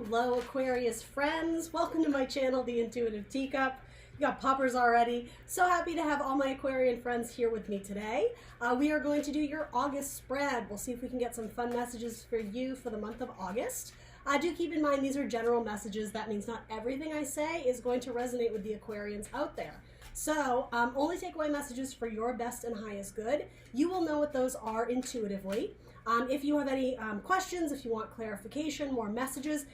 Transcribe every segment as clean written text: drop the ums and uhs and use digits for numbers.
Hello Aquarius friends, welcome to my channel, The Intuitive Teacup. You got poppers already. So happy to have all my Aquarian friends here with me today. We are going to do your August spread. We'll see if we can get some fun messages for you for the month of August. Do keep in mind these are general messages. That means not everything I say is going to resonate with the Aquarians out there. So only take away messages for your best and highest good. You will know what those are intuitively. If you have any questions, if you want clarification, more messages,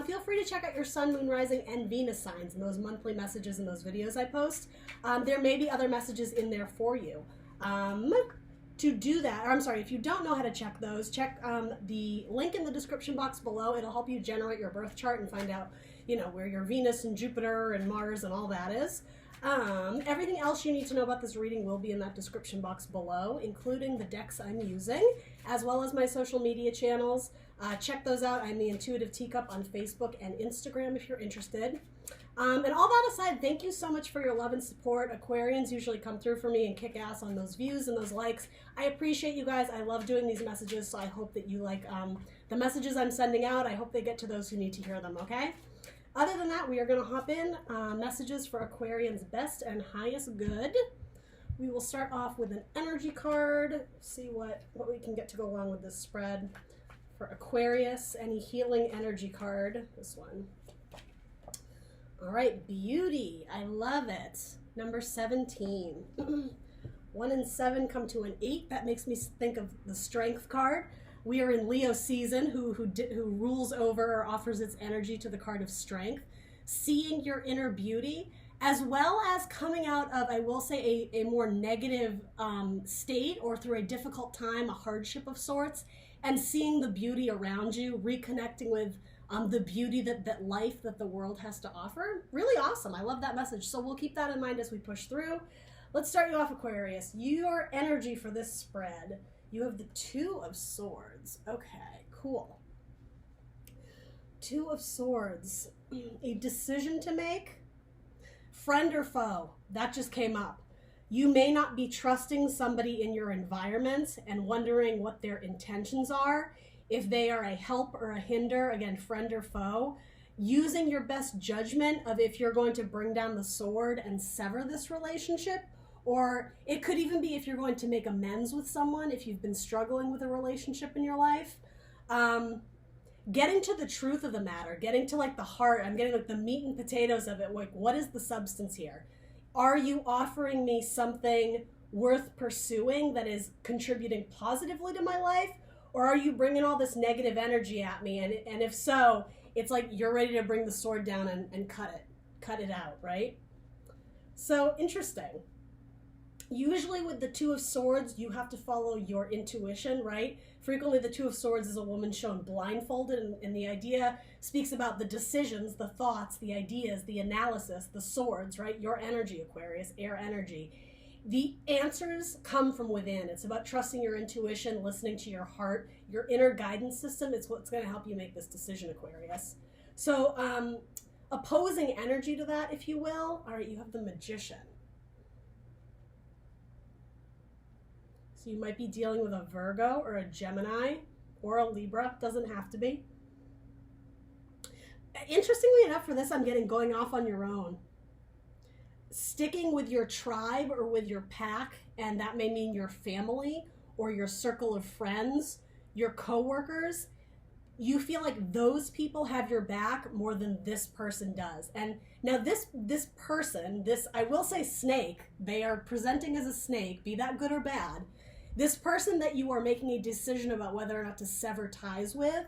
feel free to check out your Sun, Moon, Rising, and Venus signs in those monthly messages and those videos I post. There may be other messages in there for you. To do that, or I'm sorry, if you don't know how to check those, check the link in the description box below. It'll help you generate your birth chart and find out, you know, where your Venus and Jupiter and Mars and all that is. Everything else you need to know about this reading will be in that description box below, including the decks I'm using, as well as my social media channels. Check those out. I'm the Intuitive Teacup on Facebook and Instagram if you're interested. And all that aside, thank you so much for your love and support. Aquarians usually come through for me and kick ass on those views and those likes. I appreciate you guys. I love doing these messages, so I hope that you like the messages I'm sending out. I hope they get to those who need to hear them, okay? Other than that, we are going to hop in. Messages for Aquarians' best and highest good. We will start off with an energy card. See what we can get to go along with this spread. For Aquarius, any healing energy card. This one. All right, beauty. I love it. Number 17. 1 and 7 come to an 8. That makes me think of the strength card. We are in Leo season, who rules over or offers its energy to the card of strength. Seeing your inner beauty, as well as coming out of, I will say, a more negative state or through a difficult time, a hardship of sorts, and seeing the beauty around you, reconnecting with the beauty that life, that the world has to offer. Really awesome. I love that message. So we'll keep that in mind as we push through. Let's start you off, Aquarius. Your energy for this spread. You have the 2 of Swords. Okay, cool. 2 of Swords. A decision to make. Friend or foe. That just came up. You may not be trusting somebody in your environment and wondering what their intentions are. If they are a help or a hinder, again, friend or foe. Using your best judgment of if you're going to bring down the sword and sever this relationship. Or it could even be if you're going to make amends with someone, if you've been struggling with a relationship in your life. Getting to the truth of the matter, getting to like the heart, I'm getting like the meat and potatoes of it. Like, what is the substance here? Are you offering me something worth pursuing that is contributing positively to my life? Or are you bringing all this negative energy at me? And if so, it's like you're ready to bring the sword down and cut it out, right? So interesting. Usually with the 2 of Swords, you have to follow your intuition, right? Frequently, the 2 of Swords is a woman shown blindfolded, and the idea speaks about the decisions, the thoughts, the ideas, the analysis, the swords, right? Your energy, Aquarius, air energy. The answers come from within. It's about trusting your intuition, listening to your heart, your inner guidance system. It's what's going to help you make this decision, Aquarius. So opposing energy to that, if you will. All right, you have the Magician. So you might be dealing with a Virgo or a Gemini or a Libra. Doesn't have to be. Interestingly enough, for this, I'm getting going off on your own. Sticking with your tribe or with your pack, and that may mean your family or your circle of friends, your coworkers. You feel like those people have your back more than this person does. And now this person, I will say snake, they are presenting as a snake, be that good or bad. This person that you are making a decision about whether or not to sever ties with,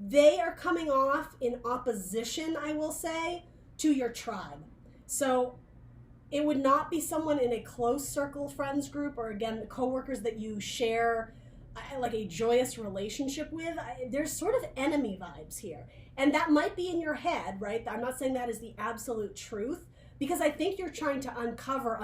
they are coming off in opposition, I will say, to your tribe. So it would not be someone in a close circle friends group, or again, the coworkers that you share like a joyous relationship with. There's sort of enemy vibes here. And that might be in your head, right? I'm not saying that is the absolute truth, because I think you're trying to uncover,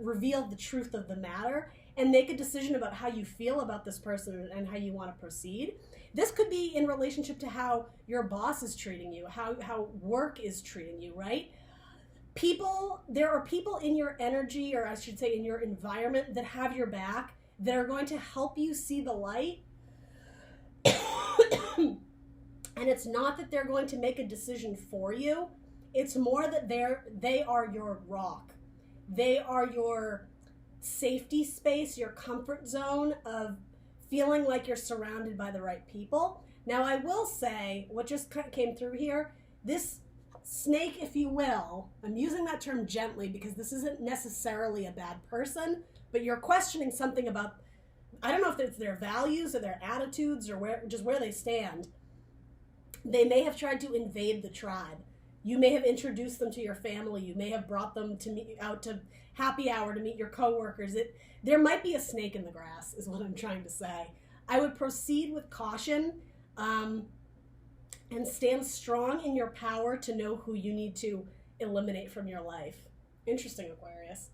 reveal the truth of the matter and make a decision about how you feel about this person and how you want to proceed. This could be in relationship to how your boss is treating you, how work is treating you, right? There are people in your energy, or I should say in your environment, that have your back, that are going to help you see the light And it's not that they're going to make a decision for you. It's more that they are your rock. They are your safety space, your comfort zone of feeling like you're surrounded by the right people. Now, I will say, what just came through here, this snake, if you will, I'm using that term gently because this isn't necessarily a bad person, but you're questioning something about, I don't know if it's their values or their attitudes or where they stand. They may have tried to invade the tribe. You may have introduced them to your family. You may have brought them to meet out to happy hour to meet your coworkers. There might be a snake in the grass, is what I'm trying to say. I would proceed with caution and stand strong in your power to know who you need to eliminate from your life. Interesting, Aquarius.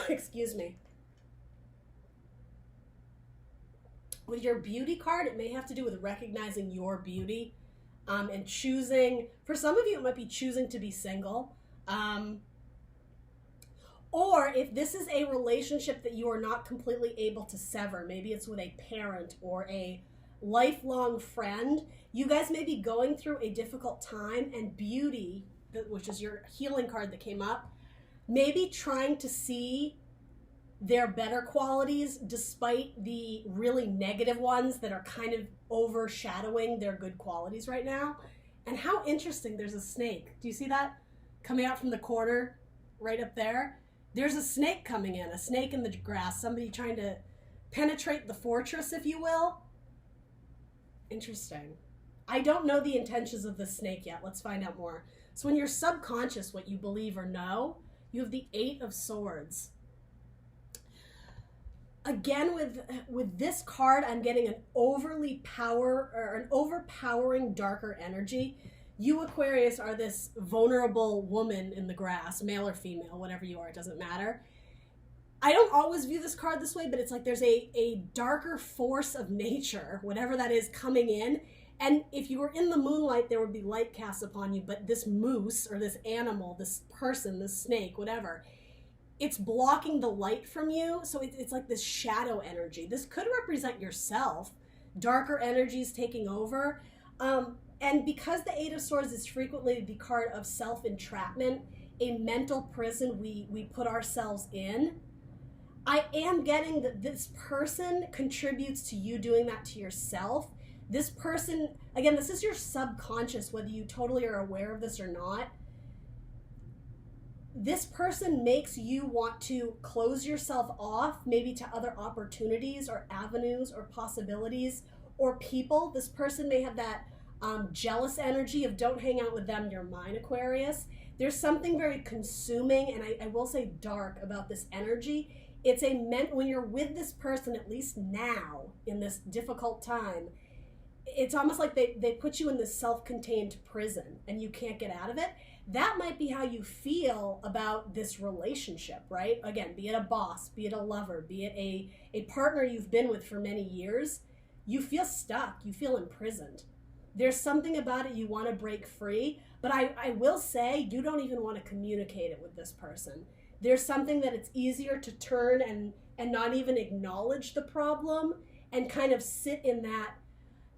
Excuse me. With your beauty card, it may have to do with recognizing your beauty and choosing. For some of you, it might be choosing to be single. Or if this is a relationship that you are not completely able to sever, maybe it's with a parent or a lifelong friend, you guys may be going through a difficult time, and beauty, which is your healing card that came up, maybe trying to see their better qualities despite the really negative ones that are kind of overshadowing their good qualities right now. And how interesting, there's a snake. Do you see that coming out from the corner right up there? There's a snake coming in, a snake in the grass, somebody trying to penetrate the fortress, if you will. Interesting. I don't know the intentions of the snake yet. Let's find out more. So in your subconscious, what you believe or know, you have the 8 of Swords. Again, with this card, I'm getting an overpowering darker energy. You, Aquarius, are this vulnerable woman in the grass, male or female, whatever you are, it doesn't matter. I don't always view this card this way, but it's like there's a darker force of nature, whatever that is, coming in. And if you were in the moonlight, there would be light cast upon you, but this moose or this animal, this person, this snake, whatever, it's blocking the light from you. So it's like this shadow energy. This could represent yourself. Darker energies taking over. And because the 8 of Swords is frequently the card of self-entrapment, a mental prison we put ourselves in, I am getting that this person contributes to you doing that to yourself. This person, again, this is your subconscious, whether you totally are aware of this or not. This person makes you want to close yourself off, maybe to other opportunities or avenues or possibilities or people. This person may have that jealous energy of don't hang out with them, you're mine, Aquarius. There's something very consuming and I will say dark about this energy. It's when you're with this person, at least now in this difficult time, it's almost like they put you in this self-contained prison and you can't get out of it. That might be how you feel about this relationship, right? Again, be it a boss, be it a lover, be it a partner you've been with for many years, you feel stuck, you feel imprisoned. There's something about it you want to break free, but I will say you don't even want to communicate it with this person. There's something that it's easier to turn and not even acknowledge the problem and kind of sit in that.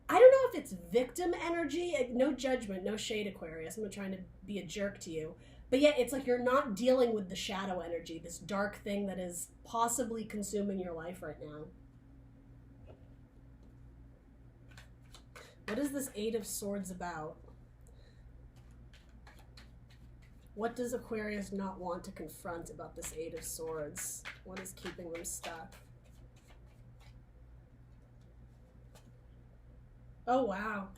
I don't know if it's victim energy, no judgment, no shade, Aquarius. I'm not trying to be a jerk to you. But yeah, it's like you're not dealing with the shadow energy, this dark thing that is possibly consuming your life right now. What is this 8 of Swords about? What does Aquarius not want to confront about this 8 of Swords? What is keeping them stuck? Oh, wow.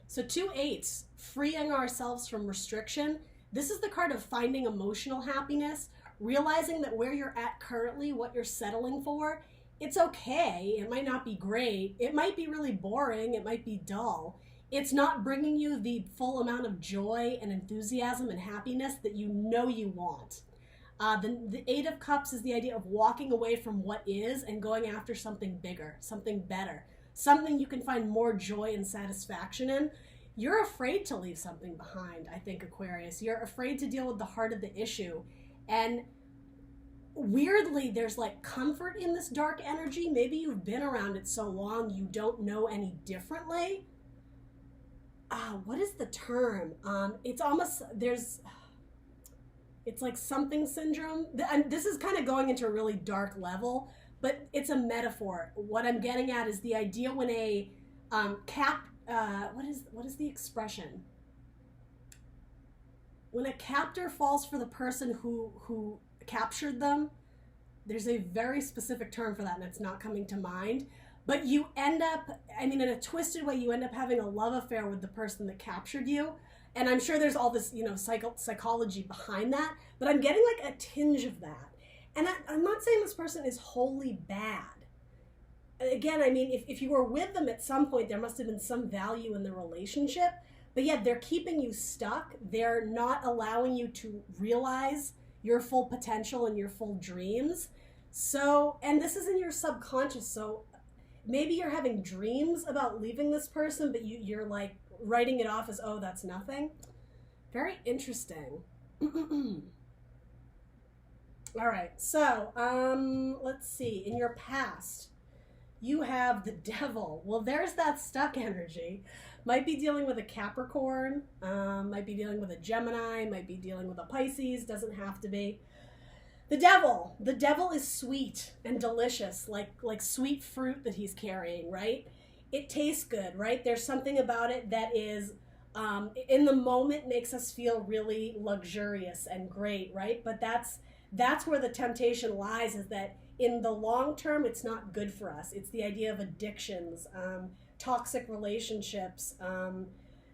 So 2 8s, freeing ourselves from restriction. This is the card of finding emotional happiness, realizing that where you're at currently, what you're settling for, it's okay. It might not be great. It might be really boring. It might be dull. It's not bringing you the full amount of joy and enthusiasm and happiness that you know you want. The 8 of Cups is the idea of walking away from what is and going after something bigger, something better, something you can find more joy and satisfaction in. You're afraid to leave something behind, I think, Aquarius. You're afraid to deal with the heart of the issue. And weirdly, there's like comfort in this dark energy. Maybe you've been around it so long you don't know any differently. What is the term? It's almost, it's like something syndrome. And this is kind of going into a really dark level, but it's a metaphor. What I'm getting at is the idea when a what is the expression? When a captor falls for the person who captured them, there's a very specific term for that, and it's not coming to mind. But you end up, I mean, in a twisted way, you end up having a love affair with the person that captured you. And I'm sure there's all this, psychology behind that, but I'm getting like a tinge of that. And I'm not saying this person is wholly bad. Again, I mean, if you were with them at some point, there must have been some value in the relationship, but yet they're keeping you stuck. They're not allowing you to realize your full potential and your full dreams. So, and this is in your subconscious, so maybe you're having dreams about leaving this person, but you're like writing it off as, oh, that's nothing. Very interesting. All right, so let's see. In your past, you have the devil. Well, there's that stuck energy. Might be dealing with a Capricorn, might be dealing with a Gemini, might be dealing with a Pisces, doesn't have to be. The devil is sweet and delicious, like sweet fruit that he's carrying, right? It tastes good, right? There's something about it that is, in the moment, makes us feel really luxurious and great, right? But that's where the temptation lies, is that in the long term, it's not good for us. It's the idea of addictions, toxic relationships,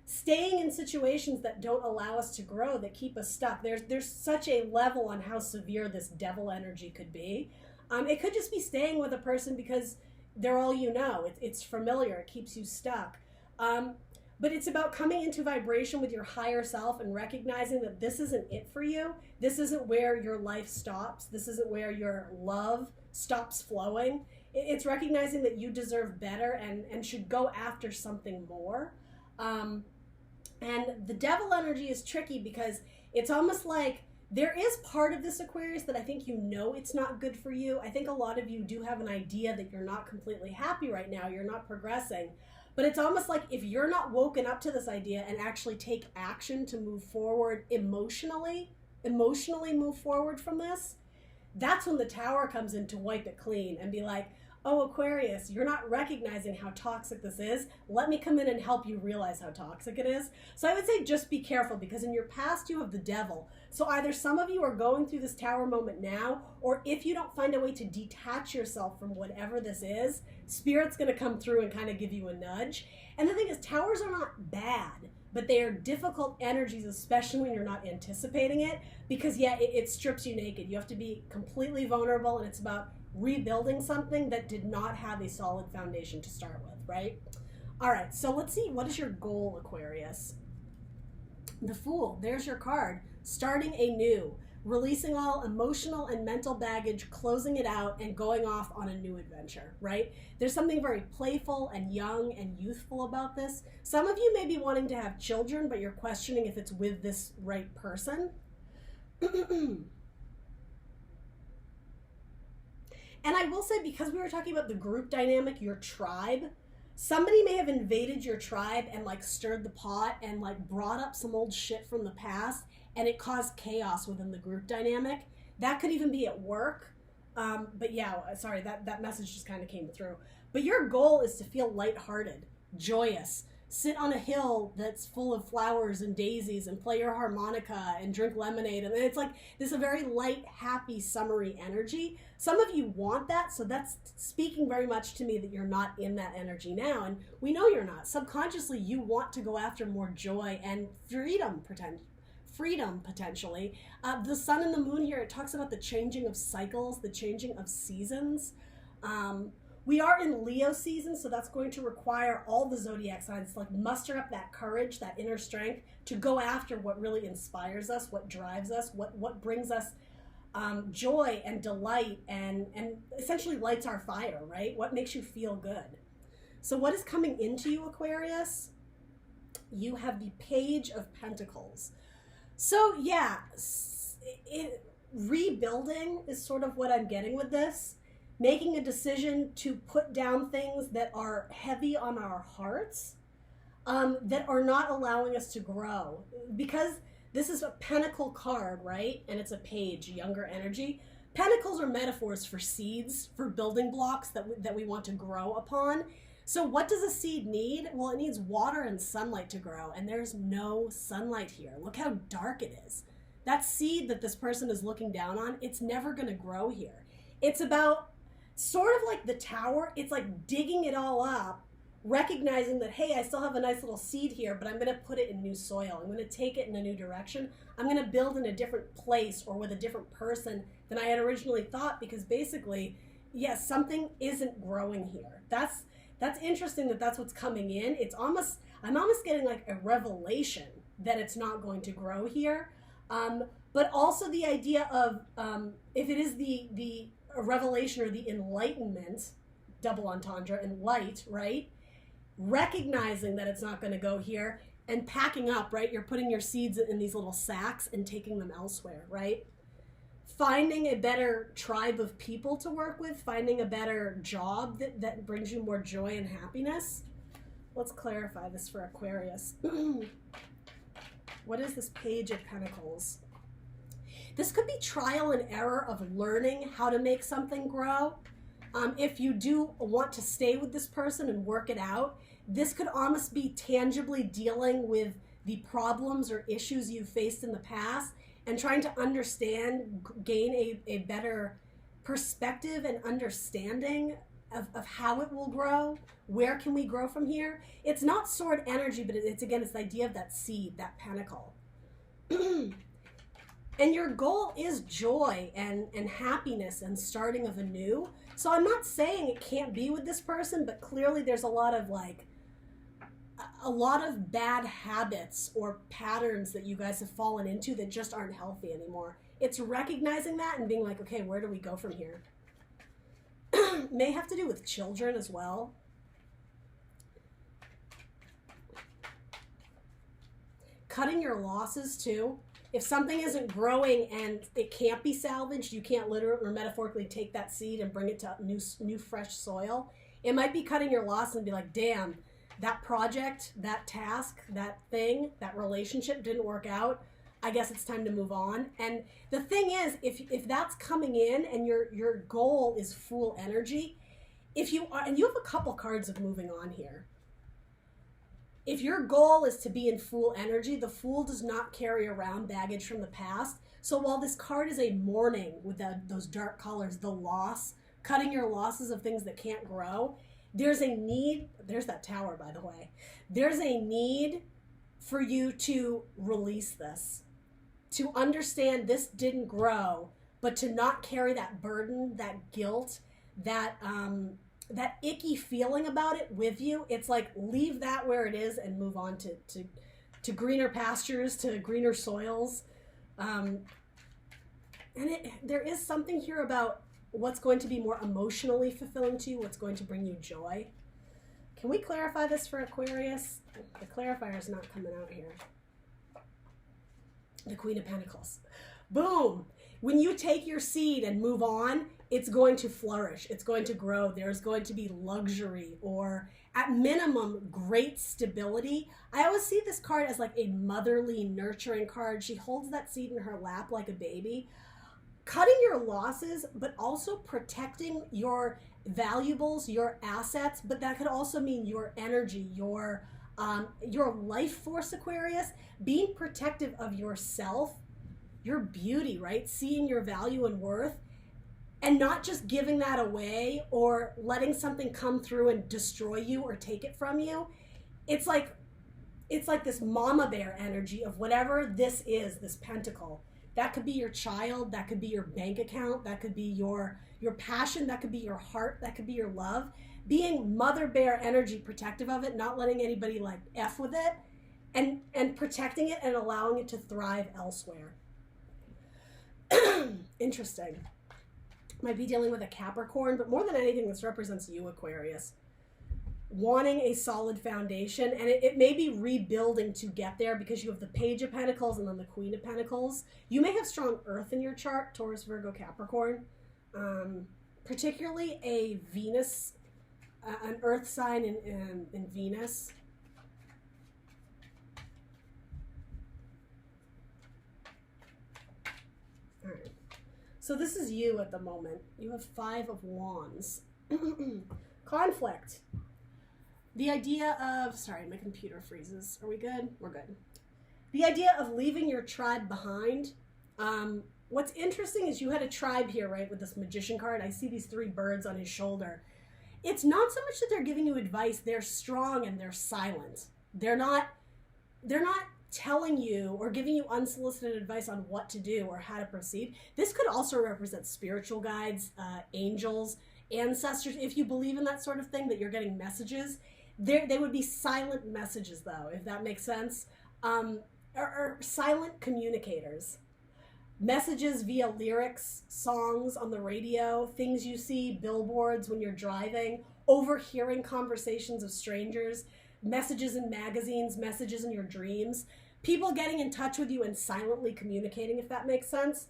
staying in situations that don't allow us to grow, that keep us stuck. There's such a level on how severe this devil energy could be. It could just be staying with a person because they're all you know. It's familiar. It keeps you stuck. But it's about coming into vibration with your higher self and recognizing that this isn't it for you. This isn't where your life stops. This isn't where your love stops flowing. It's recognizing that you deserve better and should go after something more. And the devil energy is tricky because it's almost like there is part of this, Aquarius, that I think it's not good for you. I think a lot of you do have an idea that you're not completely happy right now. You're not progressing. But it's almost like if you're not woken up to this idea and actually take action to move forward emotionally move forward from this, that's when the Tower comes in to wipe it clean and be like, oh, Aquarius, you're not recognizing how toxic this is. Let me come in and help you realize how toxic it is. So I would say just be careful, because in your past you have the devil. So either some of you are going through this Tower moment now, or if you don't find a way to detach yourself from whatever this is, Spirit's going to come through and kind of give you a nudge. And the thing is, Towers are not bad, but they are difficult energies, especially when you're not anticipating it, because it strips you naked. You have to be completely vulnerable, and it's about rebuilding something that did not have a solid foundation to start with, right? All right, so let's see, what is your goal, Aquarius? The Fool, there's your card. Starting anew, releasing all emotional and mental baggage, closing it out, and going off on a new adventure, right? There's something very playful and young and youthful about this. Some of you may be wanting to have children, but you're questioning if it's with this right person. And I will say, because we were talking about the group dynamic, your tribe, somebody may have invaded your tribe and like stirred the pot and like brought up some old shit from the past, and it caused chaos within the group dynamic. That could even be at work. But yeah, sorry, that message just kind of came through. But your goal is to feel lighthearted, joyous, sit on a hill that's full of flowers and daisies and play your harmonica and drink lemonade. And it's like this a very light, happy, summery energy. Some of you want that, so that's speaking very much to me that you're not in that energy now. And we know you're not. Subconsciously, you want to go after more joy and freedom potentially. The sun and the moon here, it talks about the changing of cycles, the changing of seasons. We are in Leo season, so that's going to require all the zodiac signs to like muster up that courage, that inner strength to go after what really inspires us, what drives us, what brings us joy and delight and essentially lights our fire, right? What makes you feel good. So what is coming into you, Aquarius? You have the Page of Pentacles. So yeah, rebuilding is sort of what I'm getting with this. Making a decision to put down things that are heavy on our hearts, that are not allowing us to grow. Because this is a pentacle card, right? And it's a page, younger energy. Pentacles are metaphors for seeds, for building blocks that we want to grow upon. So what does a seed need? Well, it needs water and sunlight to grow, and there's no sunlight here. Look how dark it is. That seed that this person is looking down on, it's never going to grow here. It's about sort of like the tower. It's like digging it all up, recognizing that, hey, I still have a nice little seed here, but I'm going to put it in new soil. I'm going to take it in a new direction. I'm going to build in a different place or with a different person than I had originally thought, because basically, yes, something isn't growing here. That's interesting that that's what's coming in. I'm almost getting like a revelation that it's not going to grow here. But also the idea of, if it is the revelation or the enlightenment, double entendre, and light, right? Recognizing that it's not going to go here and packing up, right? You're putting your seeds in these little sacks and taking them elsewhere, right? Finding a better tribe of people to work with, finding a better job that brings you more joy and happiness. Let's clarify this for Aquarius. What is this Page of Pentacles? This could be trial and error of learning how to make something grow. If you do want to stay with this person and work it out, this could almost be tangibly dealing with the problems or issues you've faced in the past and trying to understand, gain a better perspective and understanding of how it will grow. Where can we grow from here? It's not sword energy, but it's the idea of that seed, that pentacle. And your goal is joy and happiness and starting of anew. So I'm not saying it can't be with this person, but clearly there's a lot of bad habits or patterns that you guys have fallen into that just aren't healthy anymore. It's recognizing that and being like, okay, where do we go from here? May have to do with children as well. Cutting your losses too. If something isn't growing and it can't be salvaged, you can't literally or metaphorically take that seed and bring it to new fresh soil. It might be cutting your loss and be like, damn, that project, that task, that thing, that relationship didn't work out. I guess it's time to move on. And the thing is, if that's coming in and your goal is Fool energy, if you are, and you have a couple cards of moving on here. If your goal is to be in Fool energy, the Fool does not carry around baggage from the past. So while this card is a mourning with those dark colors, the loss, cutting your losses of things that can't grow, there's a need, there's that tower, by the way. There's a need for you to release this, to understand this didn't grow, but to not carry that burden, that guilt, that icky feeling about it with you. It's like, leave that where it is and move on to greener pastures, to greener soils. There is something here about what's going to be more emotionally fulfilling to you, what's going to bring you joy. Can we clarify this for Aquarius? The clarifier is not coming out here. The Queen of Pentacles. Boom! When you take your seed and move on, it's going to flourish. It's going to grow. There's going to be luxury, or at minimum, great stability. I always see this card as like a motherly, nurturing card. She holds that seed in her lap like a baby. Cutting your losses, but also protecting your valuables, your assets, but that could also mean your energy, your life force, Aquarius. Being protective of yourself, your beauty, right? Seeing your value and worth, and not just giving that away or letting something come through and destroy you or take it from you. It's like this mama bear energy of whatever this is, this pentacle. That could be your child, that could be your bank account, that could be your passion, that could be your heart, that could be your love. Being mother bear energy, protective of it, not letting anybody like F with it, and protecting it and allowing it to thrive elsewhere. Interesting. Might be dealing with a Capricorn, but more than anything, this represents you, Aquarius. wanting a solid foundation, and it may be rebuilding to get there because you have the Page of Pentacles and then the Queen of Pentacles. You may have strong earth in your chart, Taurus, Virgo, Capricorn, particularly a Venus, an earth sign in Venus. All right. So this is you at the moment. You have 5 of Wands. Conflict. The idea of, sorry, my computer freezes. Are we good? We're good. The idea of leaving your tribe behind. What's interesting is you had a tribe here, right, with this Magician card. I see these 3 birds on his shoulder. It's not so much that they're giving you advice. They're strong and they're silent. They're not telling you or giving you unsolicited advice on what to do or how to proceed. This could also represent spiritual guides, angels, ancestors. If you believe in that sort of thing, that you're getting messages, they would be silent messages, though, if that makes sense, or silent communicators. Messages via lyrics, songs on the radio, things you see, billboards when you're driving, overhearing conversations of strangers, messages in magazines, messages in your dreams, people getting in touch with you and silently communicating, if that makes sense.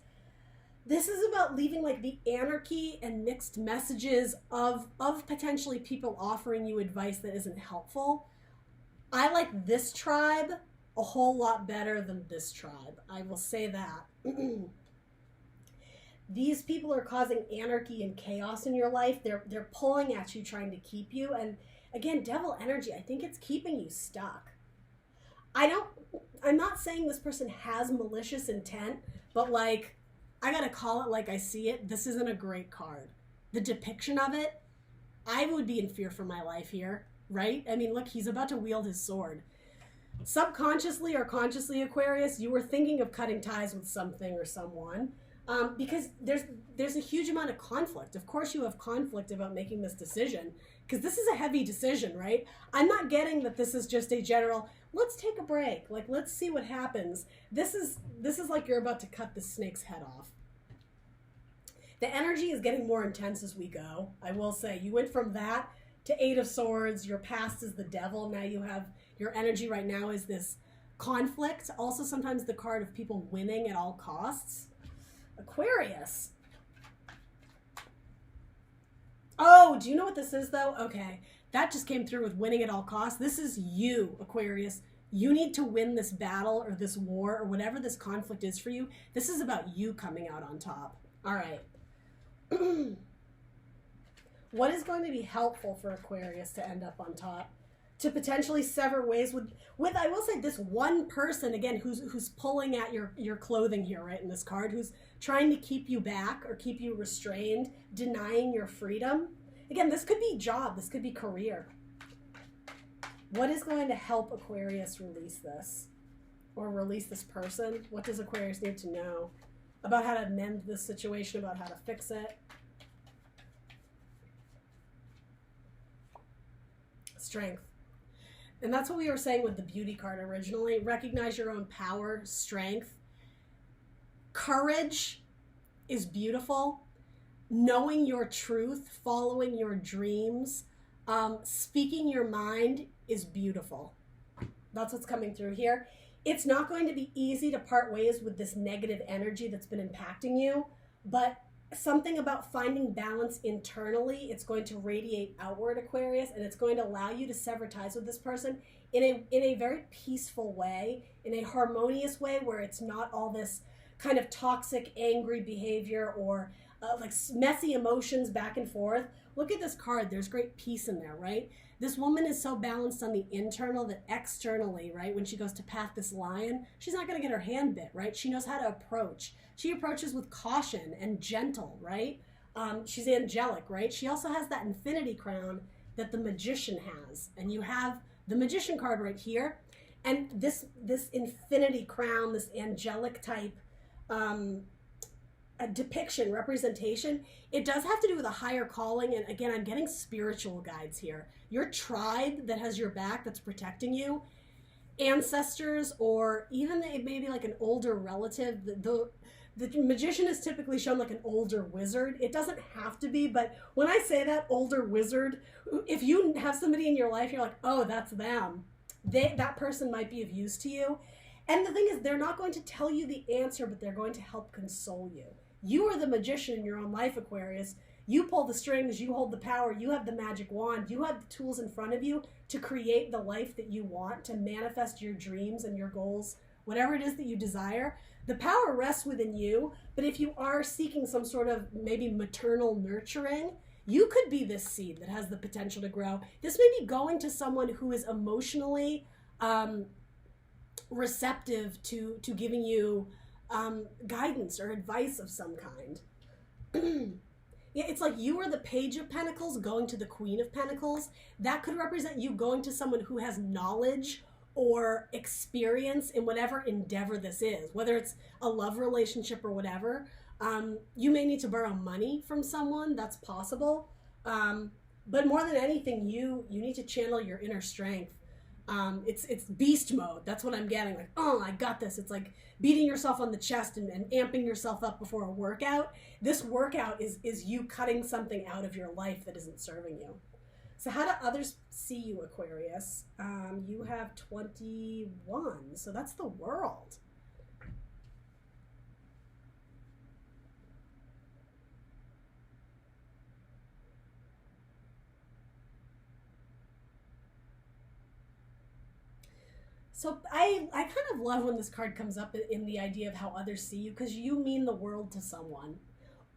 This is about leaving like the anarchy and mixed messages of potentially people offering you advice that isn't helpful. I like this tribe a whole lot better than this tribe. I will say that. These people are causing anarchy and chaos in your life. They're pulling at you, trying to keep you. And again, devil energy, I think it's keeping you stuck. I'm not saying this person has malicious intent, but like, I gotta call it like I see it. This isn't a great card. The depiction of it, I would be in fear for my life here, right? I mean, look, he's about to wield his sword. Subconsciously or consciously, Aquarius, you were thinking of cutting ties with something or someone, because there's a huge amount of conflict. Of course you have conflict about making this decision, because this is a heavy decision, right? I'm not getting that this is just a general, let's take a break, like let's see what happens. This is like you're about to cut the snake's head off. The energy is getting more intense as we go. I will say, you went from that to 8 of Swords, your past is the devil, now you have, your energy right now is this conflict. Also sometimes the card of people winning at all costs. Aquarius. Oh, do you know what this is though? Okay, that just came through with winning at all costs. This is you, Aquarius. You need to win this battle or this war or whatever this conflict is for you. This is about you coming out on top. All right. What is going to be helpful for Aquarius to end up on top? To potentially sever ways with I will say, this one person, again, who's pulling at your clothing here, right, in this card, who's trying to keep you back or keep you restrained, denying your freedom. Again, this could be job, this could be career. What is going to help Aquarius release this? Or release this person? What does Aquarius need to know about how to mend this situation, about how to fix it? Strength. And that's what we were saying with the beauty card originally. Recognize your own power, strength. Courage is beautiful. Knowing your truth, following your dreams, speaking your mind is beautiful. That's what's coming through here. It's not going to be easy to part ways with this negative energy that's been impacting you, but something about finding balance internally, it's going to radiate outward, Aquarius, and it's going to allow you to sever ties with this person in a very peaceful way, in a harmonious way where it's not all this kind of toxic, angry behavior or like messy emotions back and forth. Look at this card. There's great peace in there, right? This woman is so balanced on the internal that externally, right, when she goes to pat this lion, she's not going to get her hand bit, right? She knows how to approach. She approaches with caution and gentle, right? She's angelic, right? She also has that infinity crown that the magician has. And you have the magician card right here. And this infinity crown, this angelic type a depiction, representation, it does have to do with a higher calling. And again, I'm getting spiritual guides here. Your tribe that has your back, that's protecting you, ancestors, or even maybe like an older relative. the magician is typically shown like an older wizard. It doesn't have to be, but when I say that, older wizard, if you have somebody in your life, you're like, oh, that's them. That person might be of use to you. And the thing is, they're not going to tell you the answer, but they're going to help console you. You are the magician in your own life, Aquarius. You pull the strings, you hold the power, you have the magic wand, you have the tools in front of you to create the life that you want, to manifest your dreams and your goals, whatever it is that you desire. The power rests within you, but if you are seeking some sort of maybe maternal nurturing, you could be this seed that has the potential to grow. This may be going to someone who is emotionally receptive to giving you guidance or advice of some kind. Yeah, it's like you are the Page of Pentacles going to the Queen of Pentacles. That could represent you going to someone who has knowledge or experience in whatever endeavor this is, whether it's a love relationship or whatever. You may need to borrow money from someone, that's possible. But more than anything, you need to channel your inner strength. It's beast mode. That's what I'm getting. Like, oh, I got this. It's like beating yourself on the chest and amping yourself up before a workout. This workout is you cutting something out of your life that isn't serving you. So how do others see you, Aquarius? You have 21, so that's the World. So I kind of love when this card comes up in the idea of how others see you, because you mean the world to someone.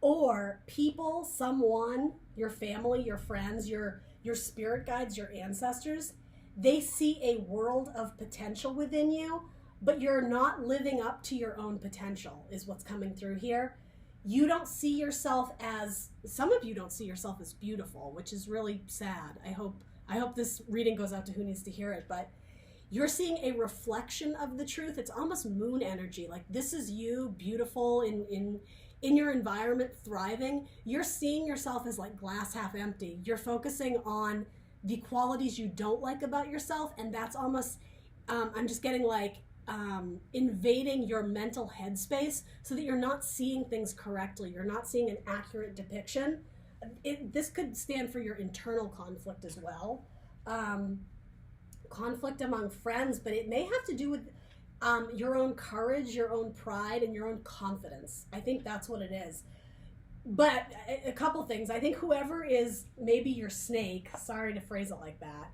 Or people, someone, your family, your friends, your spirit guides, your ancestors, they see a world of potential within you, but you're not living up to your own potential is what's coming through here. You don't see yourself as, some of you don't see yourself as beautiful, which is really sad. I hope this reading goes out to who needs to hear it, but you're seeing a reflection of the truth. It's almost moon energy. Like, this is you, beautiful in your environment, thriving. You're seeing yourself as like glass half empty. You're focusing on the qualities you don't like about yourself, and that's almost, I'm just getting like invading your mental headspace so that you're not seeing things correctly. You're not seeing an accurate depiction. This could stand for your internal conflict as well. Conflict among friends, but it may have to do with your own courage, your own pride, and your own confidence. I think that's what it is. But a couple things. I think whoever is maybe your snake, sorry to phrase it like that,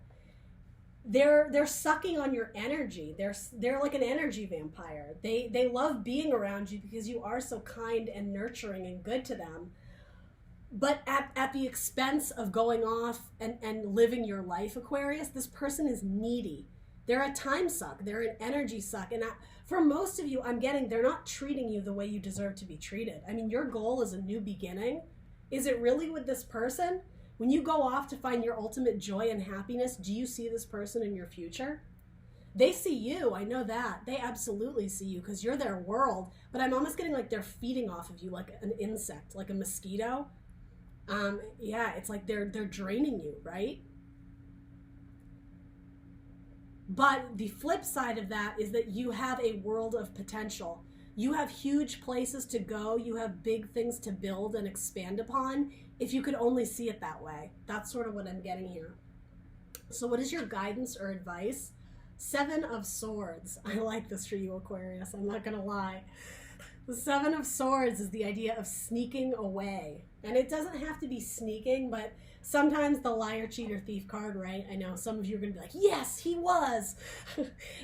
they're sucking on your energy. They're like an energy vampire. They love being around you because you are so kind and nurturing and good to them. But at the expense of going off and living your life, Aquarius, this person is needy. They're a time suck. They're an energy suck. And for most of you, I'm getting they're not treating you the way you deserve to be treated. I mean, your goal is a new beginning. Is it really with this person? When you go off to find your ultimate joy and happiness, do you see this person in your future? They see you. I know that. They absolutely see you because you're their world. But I'm almost getting like they're feeding off of you like an insect, like a mosquito. Yeah, it's like they're draining you, right? But the flip side of that is that you have a world of potential. You have huge places to go. You have big things to build and expand upon if you could only see it that way. That's sort of what I'm getting here. So what is your guidance or advice? 7 of Swords. I like this for you, Aquarius. I'm not going to lie. The 7 of Swords is the idea of sneaking away. And it doesn't have to be sneaking, but sometimes the liar, cheater, thief card, right? I know some of you are going to be like, yes, he was.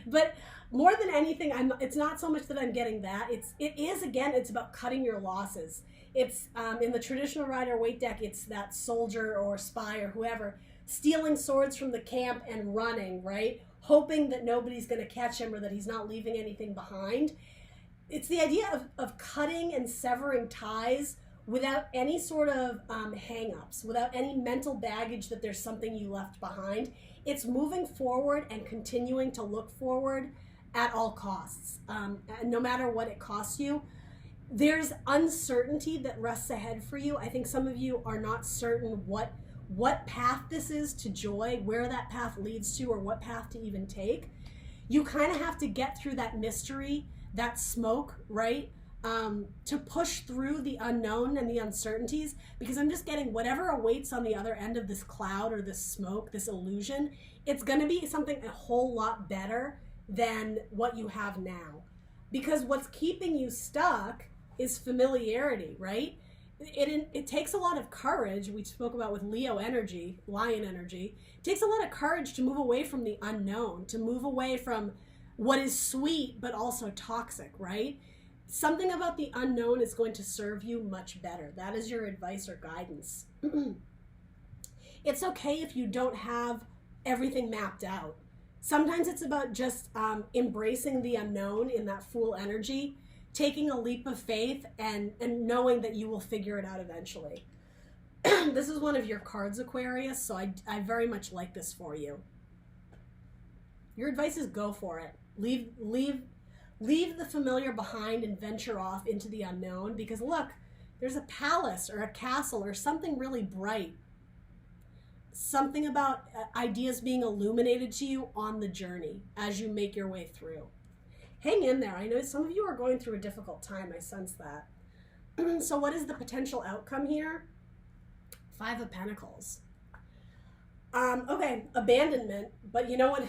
But more than anything, it's not so much that I'm getting that. It's about cutting your losses. It's in the traditional Rider-Waite deck, it's that soldier or spy or whoever stealing swords from the camp and running, right? Hoping that nobody's going to catch him or that he's not leaving anything behind. It's the idea of cutting and severing ties without any sort of hang-ups, without any mental baggage that there's something you left behind. It's moving forward and continuing to look forward at all costs, no matter what it costs you. There's uncertainty that rests ahead for you. I think some of you are not certain what path this is to joy, where that path leads to, or what path to even take. You kind of have to get through that mystery, that smoke, right? to push through the unknown and the uncertainties, because I'm just getting whatever awaits on the other end of this cloud or this smoke, this illusion, it's going to be something a whole lot better than what you have now. Because what's keeping you stuck is familiarity, right? It takes a lot of courage. We spoke about with Leo energy, lion energy. It takes a lot of courage to move away from the unknown, to move away from what is sweet but also toxic, right? Something about the unknown is going to serve you much better. That is your advice or guidance. It's okay if you don't have everything mapped out. Sometimes it's about just embracing the unknown in that Fool energy, taking a leap of faith and knowing that you will figure it out eventually. This is one of your cards, Aquarius, so I very much like this for you. Your advice is go for it. Leave the familiar behind and venture off into the unknown, because look, there's a palace or a castle or something really bright. Something about ideas being illuminated to you on the journey as you make your way through. Hang in there. I know some of you are going through a difficult time. I sense that. So what is the potential outcome here? 5 of Pentacles. Okay, abandonment, but you know what?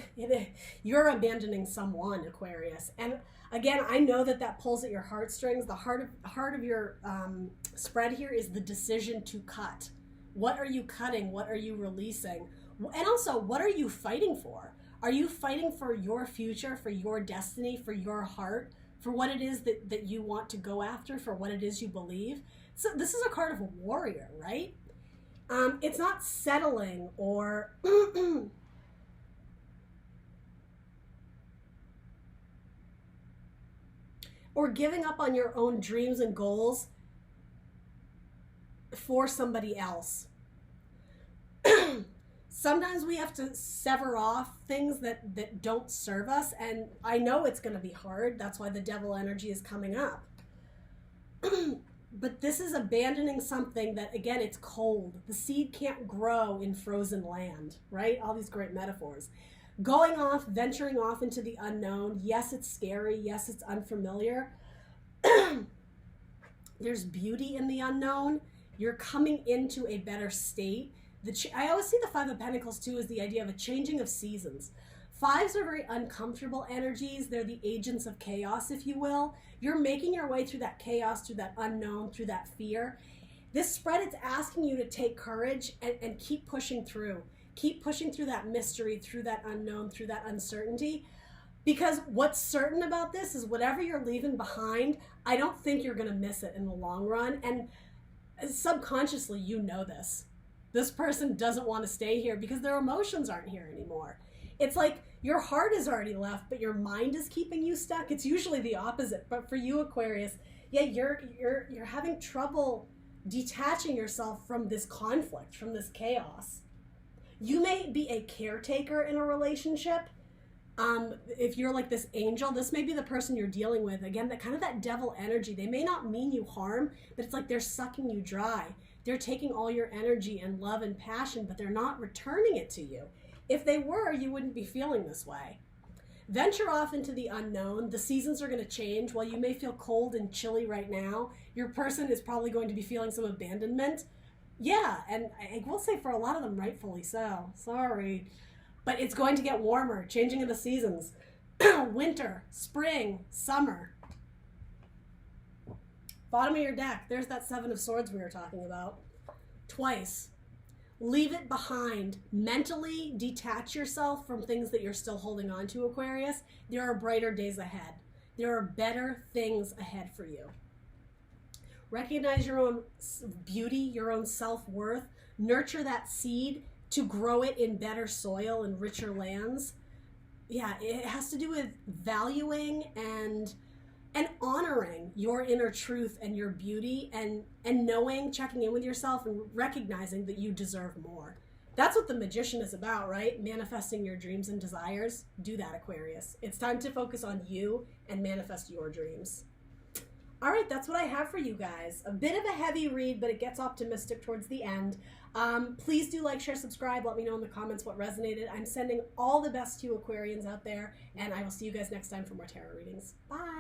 You're abandoning someone, Aquarius. And again, I know that pulls at your heartstrings. The heart of your spread here is the decision to cut. What are you cutting? What are you releasing? And also, what are you fighting for? Are you fighting for your future, for your destiny, for your heart, for what it is that you want to go after, for what it is you believe? So this is a card of a warrior, right? It's not settling or or giving up on your own dreams and goals for somebody else. Sometimes we have to sever off things that don't serve us, and I know it's going to be hard. That's why the devil energy is coming up. But this is abandoning something that, again, it's cold. The seed can't grow in frozen land, right? All these great metaphors. Going off, venturing off into the unknown. Yes, it's scary. Yes, it's unfamiliar. There's beauty in the unknown. You're coming into a better state. I always see the 5 of Pentacles, too, as the idea of a changing of seasons. 5s are very uncomfortable energies. They're the agents of chaos, if you will. You're making your way through that chaos, through that unknown, through that fear. This spread, it's asking you to take courage and keep pushing through. Keep pushing through that mystery, through that unknown, through that uncertainty. Because what's certain about this is whatever you're leaving behind, I don't think you're going to miss it in the long run. And subconsciously, you know this. This person doesn't want to stay here because their emotions aren't here anymore. It's like your heart is already left, but your mind is keeping you stuck. It's usually the opposite. But for you, Aquarius, yeah, you're having trouble detaching yourself from this conflict, from this chaos. You may be a caretaker in a relationship. If you're like this angel, this may be the person you're dealing with. Again, that kind of that devil energy. They may not mean you harm, but it's like they're sucking you dry. They're taking all your energy and love and passion, but they're not returning it to you. If they were, you wouldn't be feeling this way. Venture off into the unknown. The seasons are going to change. While you may feel cold and chilly right now, your person is probably going to be feeling some abandonment. Yeah, and I will say for a lot of them, rightfully so. Sorry. But it's going to get warmer, changing of the seasons. Winter, spring, summer. Bottom of your deck, there's that 7 of Swords we were talking about. Twice. Leave it behind. Mentally detach yourself from things that you're still holding on to, Aquarius. There are brighter days ahead. There are better things ahead for you. Recognize your own beauty, your own self-worth. Nurture that seed to grow it in better soil and richer lands. Yeah, it has to do with valuing and honoring your inner truth and your beauty and knowing, checking in with yourself and recognizing that you deserve more. That's what the Magician is about, right? Manifesting your dreams and desires. Do that, Aquarius. It's time to focus on you and manifest your dreams. All right, that's what I have for you guys. A bit of a heavy read, but it gets optimistic towards the end. Please do like, share, subscribe. Let me know in the comments what resonated. I'm sending all the best to you Aquarians out there, and I will see you guys next time for more tarot readings. Bye.